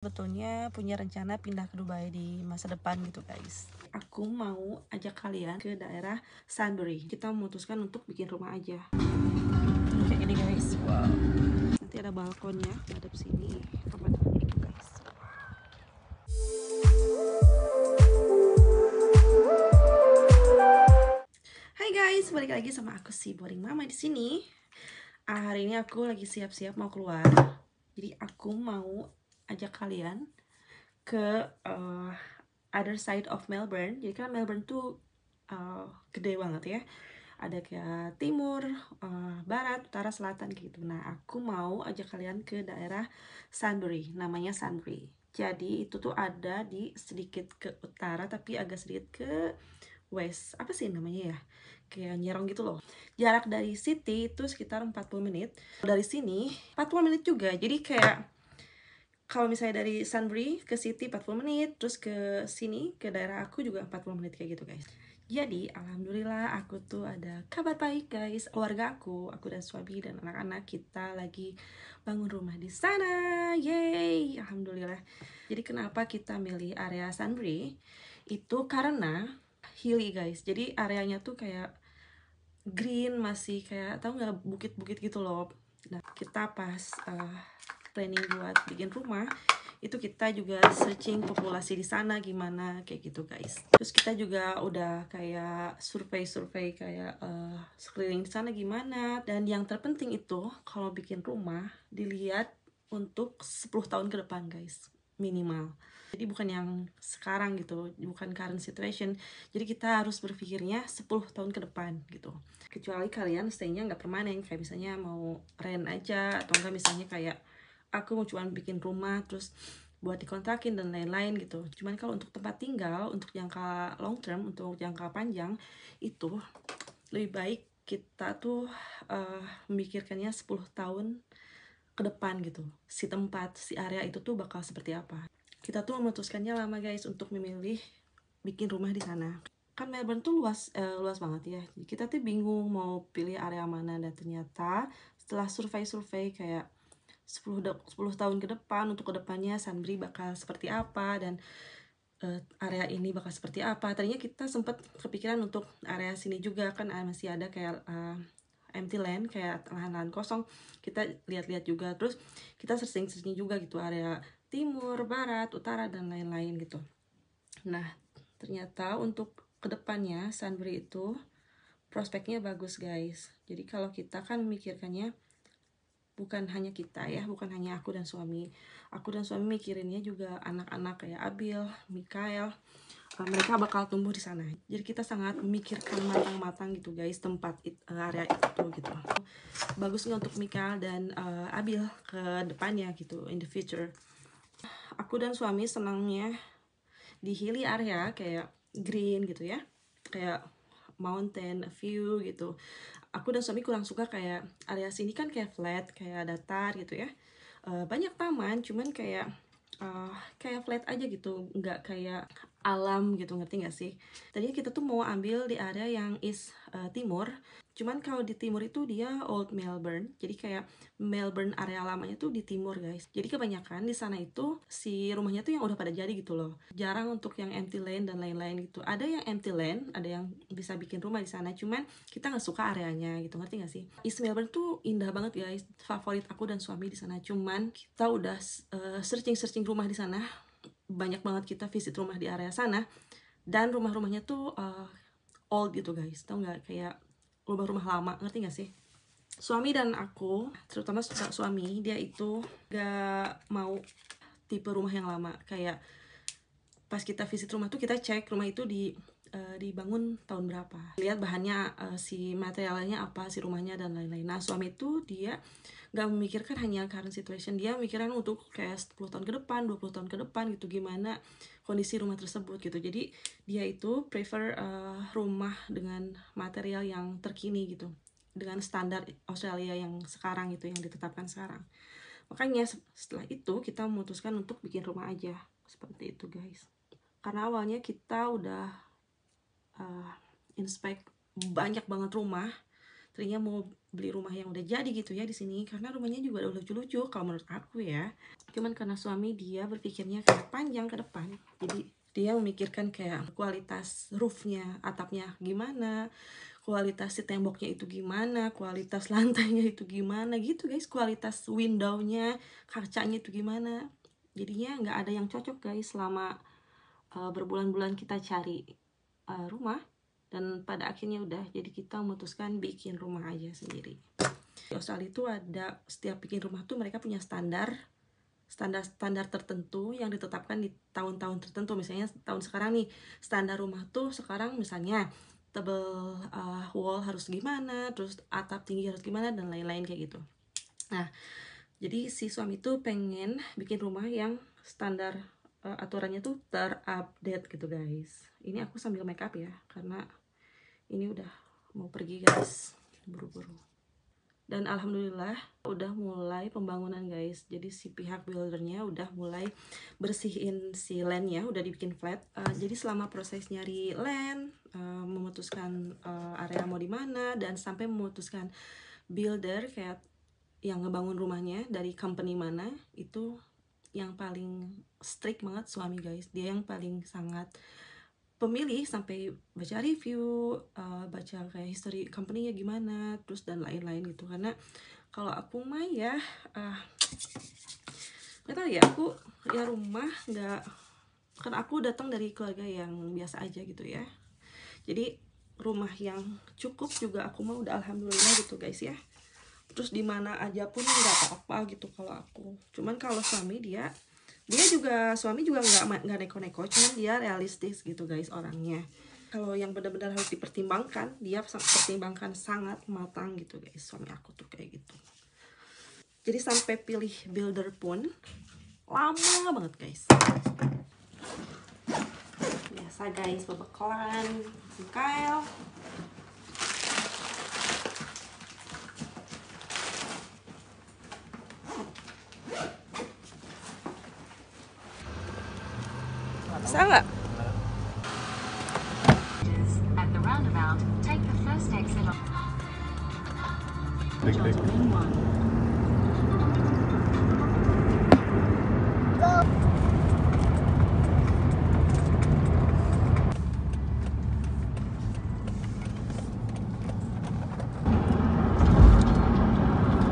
Sebetulnya punya rencana pindah ke Dubai di masa depan gitu guys. Aku mau ajak kalian ke daerah Sunbury. Kita memutuskan untuk bikin rumah aja. Kayak gini guys. Wow. Nanti ada balkonnya hadap sini. Pemandangannya gitu guys. Hai guys, balik lagi sama aku si Boring Mama di sini. Hari ini aku lagi siap-siap mau keluar. Jadi aku mau ajak kalian ke other side of Melbourne. Jadi kan Melbourne tuh gede banget ya. Ada kayak timur, barat, utara, selatan gitu. Nah, aku mau ajak kalian ke daerah Sunbury, namanya Sunbury. Jadi itu tuh ada di sedikit ke utara tapi agak sedikit ke west. Apa sih namanya ya? Kayak nyerong gitu loh. Jarak dari city itu sekitar 40 menit. Dari sini 40 menit juga. Jadi kayak kalau misalnya dari Sunbury ke city 40 menit, terus ke sini ke daerah aku juga 40 menit kayak gitu guys. Jadi alhamdulillah aku tuh ada kabar baik guys. Keluarga aku dan suami dan anak-anak kita lagi bangun rumah di sana. Yeay, alhamdulillah. Jadi kenapa kita milih area Sunbury? Itu karena hilly guys. Jadi areanya tuh kayak green, masih kayak tahu nggak bukit-bukit gitu loh. Nah, kita pas planning buat bikin rumah itu kita juga searching populasi di sana gimana kayak gitu guys. Terus kita juga udah kayak survei kayak sekeliling di sana gimana. Dan yang terpenting itu kalau bikin rumah dilihat untuk 10 tahun ke depan guys, minimal. Jadi bukan yang sekarang gitu, bukan current situation. Jadi kita harus berpikirnya 10 tahun ke depan gitu. Kecuali kalian stay-nya nggak permanen, kayak misalnya mau rent aja, atau enggak misalnya kayak aku mau cuma bikin rumah terus buat dikontrakin dan lain-lain gitu. Cuman kalau untuk tempat tinggal, untuk jangka long term, untuk jangka panjang, itu lebih baik kita tuh memikirkannya 10 tahun ke depan gitu. Si tempat, si area itu tuh bakal seperti apa. Kita tuh memutuskannya lama guys untuk memilih bikin rumah di sana. Kan Melbourne tuh luas banget ya. Jadi kita tuh bingung mau pilih area mana, dan ternyata setelah survei kayak 10 tahun ke depan, untuk kedepannya Sunbury bakal seperti apa dan area ini bakal seperti apa. Tadinya kita sempat kepikiran untuk area sini juga, kan masih ada kayak empty land, kayak lahan-lahan kosong. Kita lihat-lihat juga, terus kita searching juga gitu area timur, barat, utara dan lain-lain gitu. Nah, ternyata untuk kedepannya Sunbury itu prospeknya bagus guys. Jadi kalau kita kan memikirkannya bukan hanya kita ya, bukan hanya aku dan suami. Aku dan suami mikirinnya juga anak-anak kayak Abil, Mikael. Mereka bakal tumbuh di sana. Jadi kita sangat memikirkan matang-matang gitu guys, tempat area itu gitu. Bagusnya untuk Mikael dan Abil ke depannya gitu, in the future. Aku dan suami senangnya di hilly area kayak green gitu ya, kayak mountain view gitu. Aku dan suami kurang suka kayak area sini kan kayak flat, kayak datar gitu ya. Banyak taman, cuman kayak flat aja gitu, nggak kayak alam gitu, ngerti nggak sih? Tadinya kita tuh mau ambil di area yang timur, cuman kalau di timur itu dia Old Melbourne, jadi kayak Melbourne area lamanya tuh di timur guys. Jadi kebanyakan di sana itu si rumahnya tuh yang udah pada jadi gitu loh. Jarang untuk yang empty land dan lain-lain gitu. Ada yang empty land, ada yang bisa bikin rumah di sana, cuman kita nggak suka areanya gitu, ngerti nggak sih? East Melbourne tuh indah banget guys, favorit aku dan suami di sana. Cuman kita udah searching rumah di sana, banyak banget kita visit rumah di area sana, dan rumah-rumahnya tuh old gitu guys, tau nggak, kayak rumah-rumah lama, ngerti nggak sih? Suami dan aku, terutama suami, dia itu gak mau tipe rumah yang lama. Kayak pas kita visit rumah tuh kita cek rumah itu dibangun tahun berapa, lihat bahannya, si materialnya apa, si rumahnya dan lain-lain. Nah suami itu dia gak memikirkan hanya current situation, dia memikirkan untuk kayak 10 tahun ke depan, 20 tahun ke depan gitu, gimana kondisi rumah tersebut gitu. Jadi dia itu prefer rumah dengan material yang terkini gitu, dengan standar Australia yang sekarang gitu, yang ditetapkan sekarang. Makanya setelah itu kita memutuskan untuk bikin rumah aja seperti itu guys. Karena awalnya kita udah inspect banyak banget rumah, tadinya mau beli rumah yang udah jadi gitu ya di sini, karena rumahnya juga udah lucu-lucu kalau menurut aku ya. Cuman karena suami dia berpikirnya kayak panjang ke depan, jadi dia memikirkan kayak kualitas roofnya, atapnya gimana, kualitas si temboknya itu gimana, kualitas lantainya itu gimana gitu guys, kualitas windownya, kacanya itu gimana. Jadinya nggak ada yang cocok guys selama berbulan-bulan kita cari rumah, dan pada akhirnya udah jadi kita memutuskan bikin rumah aja sendiri. Di Australia itu ada, setiap bikin rumah tuh mereka punya standar tertentu yang ditetapkan di tahun-tahun tertentu. Misalnya tahun sekarang nih, standar rumah tuh sekarang misalnya tebel wall harus gimana, terus atap tinggi harus gimana, dan lain-lain kayak gitu. Nah, jadi si suami tuh pengen bikin rumah yang standar aturannya tuh terupdate gitu guys. Ini aku sambil make up ya, karena ini udah mau pergi guys, buru-buru. Dan alhamdulillah udah mulai pembangunan guys. Jadi si pihak buildernya udah mulai bersihin si landnya, udah dibikin flat. Jadi selama proses nyari land, memutuskan area mau di mana, dan sampai memutuskan builder kayak yang ngebangun rumahnya dari company mana, itu yang paling strict banget suami guys. Dia yang paling sangat pemilih, sampai baca review, baca kayak history company-nya gimana, terus dan lain-lain gitu. Karena kalau aku mah ya nggak tahu ya, aku ya rumah nggak, kan aku datang dari keluarga yang biasa aja gitu ya. Jadi rumah yang cukup juga aku mah udah alhamdulillah gitu guys ya. Terus di mana aja pun nggak apa-apa gitu kalau aku. Cuman kalau suami dia juga, suami juga nggak neko-neko, cuman dia realistis gitu guys orangnya. Kalau yang benar-benar harus dipertimbangkan, dia pertimbangkan sangat matang gitu guys. Suami aku tuh kayak gitu. Jadi sampai pilih builder pun lama banget guys. Biasa guys, bebekalan Mikael. Bisa nggak? At the roundabout, take the first exit on John's Green 1.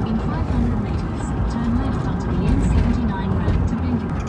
In 500 meters, turn left onto the M79 road to Bendigo.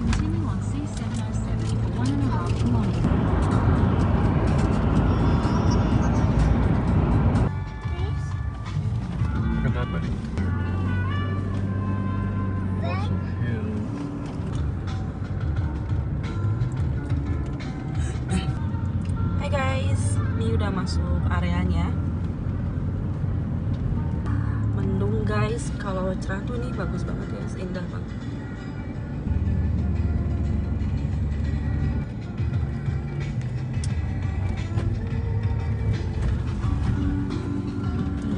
Continue on C707 for 1.5 kilometers. Look at that, buddy. Lots of hills. Hai guys, ini udah masuk areanya. Mendung guys, kalau cerah tuh nih bagus banget ya, indah banget.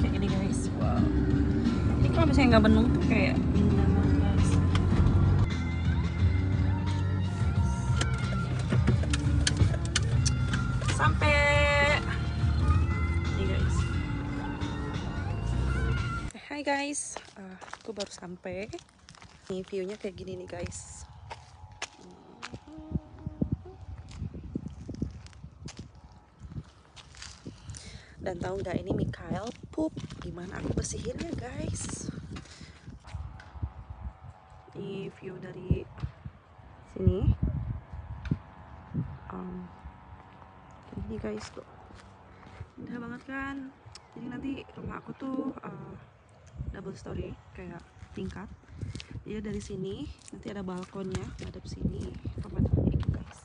Kayak gini guys, wow. Ini kalau misalnya nggak mendung tuh kayak indah banget guys. Sampai nih guys. Hai guys, aku baru sampai. Nih viewnya kayak gini nih guys. Dan tahu nggak, ini Mikael pup, gimana aku bersihinnya guys. Ini view dari sini. Ini guys tuh, indah banget kan. Jadi nanti rumah aku tuh double story, kayak tingkat. Ya dari sini nanti ada balkonnya, hadap sini pemandangannya itu guys.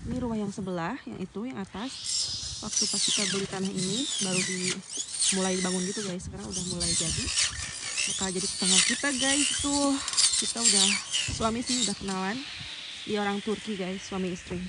Ini rumah yang sebelah, yang itu yang atas. Waktu pas kita beli tanah ini baru mulai dibangun gitu guys. Sekarang udah mulai jadi. Bakal jadi tetangga kita guys tuh. Kita udah suami sih udah kenalan. Dia orang Turki guys, suami istri.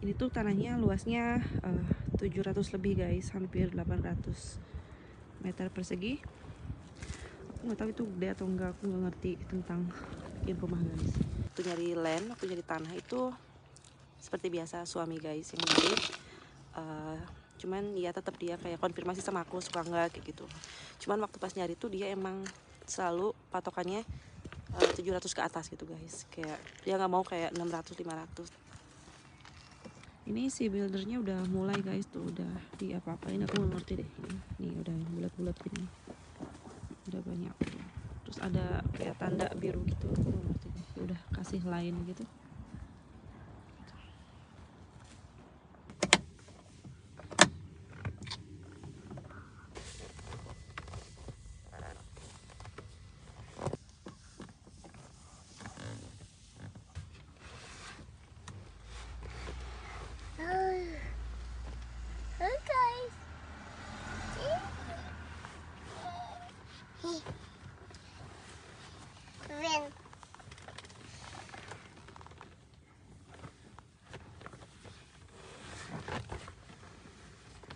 Ini tuh tanahnya luasnya 700 lebih guys, hampir 800 meter persegi. Aku nggak tahu itu gede atau enggak, aku nggak ngerti tentang bikin rumah guys. Waktu nyari land, waktu nyari tanah itu seperti biasa suami guys yang nyari. Cuman ya tetap dia kayak konfirmasi sama aku suka nggak kayak gitu. Cuman waktu pas nyari tuh dia emang selalu patokannya 700 ke atas gitu guys. Kayak dia nggak mau kayak 600 500. Ini si buildernya udah mulai guys tuh, udah di apa-apain, aku nggak ngerti deh. Nih udah bulat-bulat gini, udah banyak. Terus ada kayak tanda biru gitu, aku nggak ngerti deh. Udah kasih line gitu.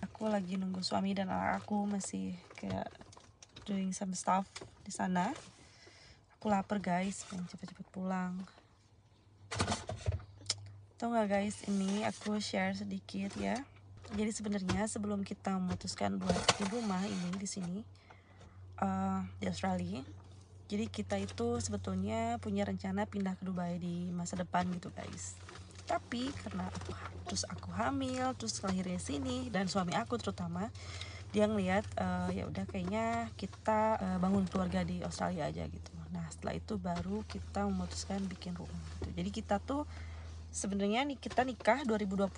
Aku lagi nunggu suami dan anak aku masih kayak doing some stuff di sana. Aku lapar guys, pengen cepet-cepet pulang. Tahu nggak guys, ini aku share sedikit ya. Jadi sebenarnya sebelum kita memutuskan buat bikin rumah ini di sini di Australia, jadi kita itu sebetulnya punya rencana pindah ke Dubai di masa depan gitu guys. Tapi karena aku hamil, terus lahirnya sini, dan suami aku terutama dia ngeliat ya udah kayaknya kita bangun keluarga di Australia aja gitu. Nah setelah itu baru kita memutuskan bikin rumah gitu. Jadi kita tuh sebenarnya kita nikah 2020,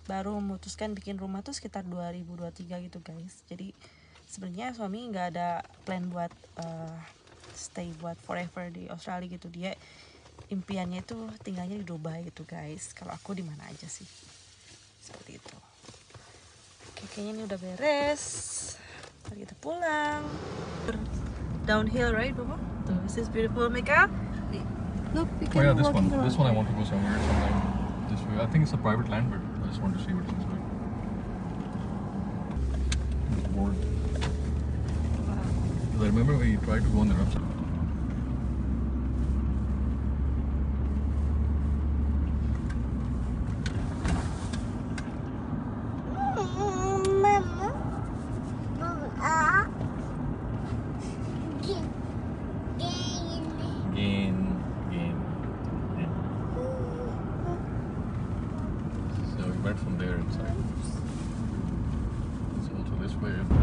baru memutuskan bikin rumah tuh sekitar 2023 gitu guys. Jadi sebenarnya suami nggak ada plan buat stay buat forever di Australia gitu. Dia impiannya itu tinggalnya di Dubai gitu guys. Kalau aku di mana aja sih, seperti itu. Oke, kayaknya ini udah beres. Mari kita pulang. Downhill, right, Bobo? This is beautiful, Mika. Look, we Oh can yeah, this walking one. around. This one I want to go somewhere sometime. This way. I think it's a private land, but I just want to see what it's like. It's bored. Because I remember we tried to go on the website. Gain. Yeah. So we went from there inside. It's also this way.